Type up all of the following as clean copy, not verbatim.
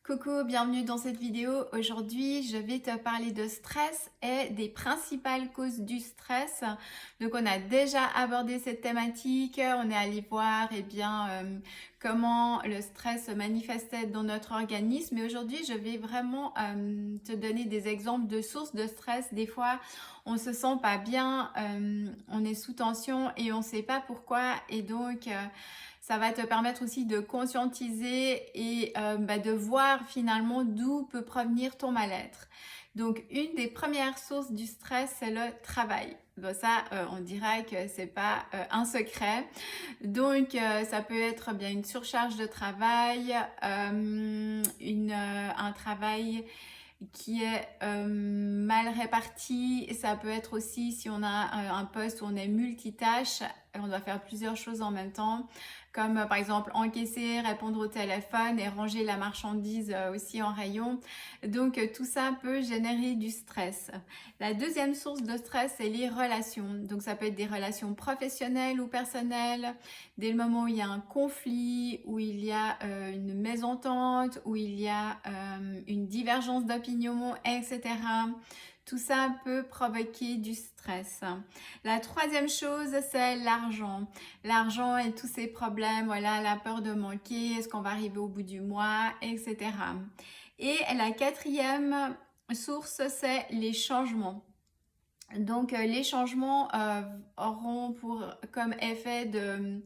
Coucou, bienvenue dans cette vidéo. Aujourd'hui, je vais te parler de stress et des principales causes du stress. Donc, on a déjà abordé cette thématique. On est allé voir comment le stress se manifestait dans notre organisme. Et aujourd'hui, je vais vraiment te donner des exemples de sources de stress. Des fois, on se sent pas bien, on est sous tension et on ne sait pas pourquoi. Et donc, ça va te permettre aussi de conscientiser et de voir finalement d'où peut provenir ton mal-être. Donc, une des premières sources du stress, c'est le travail. Bon, ça, on dirait que c'est pas un secret. Donc, ça peut être bien une surcharge de travail, un travail qui est mal réparti. Ça peut être aussi si on a un poste où on est multitâche, on doit faire plusieurs choses en même temps, comme par exemple encaisser, répondre au téléphone et ranger la marchandise aussi en rayon. Donc tout ça peut générer du stress. La deuxième source de stress, c'est les relations. Donc ça peut être des relations professionnelles ou personnelles, dès le moment où il y a un conflit, où il y a une mésentente, où il y a une divergence d'opinion, etc. Tout ça peut provoquer du stress. La troisième chose, c'est l'argent. L'argent et tous ces problèmes, voilà, la peur de manquer, est-ce qu'on va arriver au bout du mois, etc. Et la quatrième source, c'est les changements. Donc, les changements auront comme effet de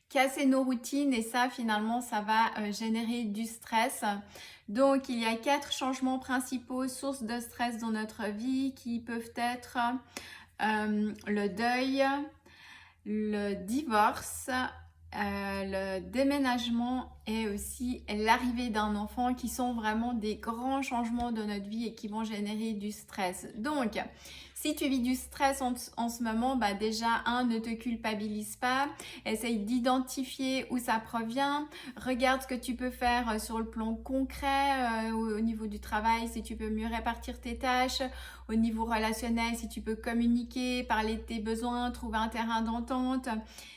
casser nos routines et ça, finalement, ça va générer du stress. Donc, il y a 4 changements principaux, sources de stress dans notre vie qui peuvent être le deuil, le divorce, le déménagement et aussi l'arrivée d'un enfant qui sont vraiment des grands changements de notre vie et qui vont générer du stress. Donc, si tu vis du stress en ce moment, déjà, ne te culpabilise pas. Essaye d'identifier où ça provient. Regarde ce que tu peux faire sur le plan concret au niveau du travail, si tu peux mieux répartir tes tâches. Au niveau relationnel, si tu peux communiquer, parler de tes besoins, trouver un terrain d'entente.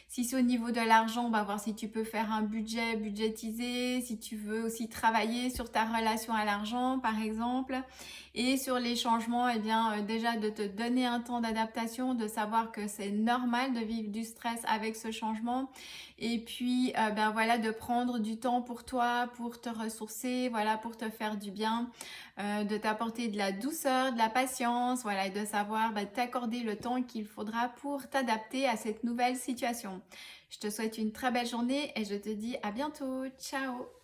Si c'est au niveau de l'argent, voir si tu peux faire un budget budgétisé. Si tu veux aussi travailler sur ta relation à l'argent, par exemple. Et sur les changements, déjà de te donner un temps d'adaptation, de savoir que c'est normal de vivre du stress avec ce changement. Et puis, de prendre du temps pour toi, pour te ressourcer, voilà, pour te faire du bien, de t'apporter de la douceur, de la patience, voilà, et de savoir t'accorder le temps qu'il faudra pour t'adapter à cette nouvelle situation. Je te souhaite une très belle journée et je te dis à bientôt. Ciao!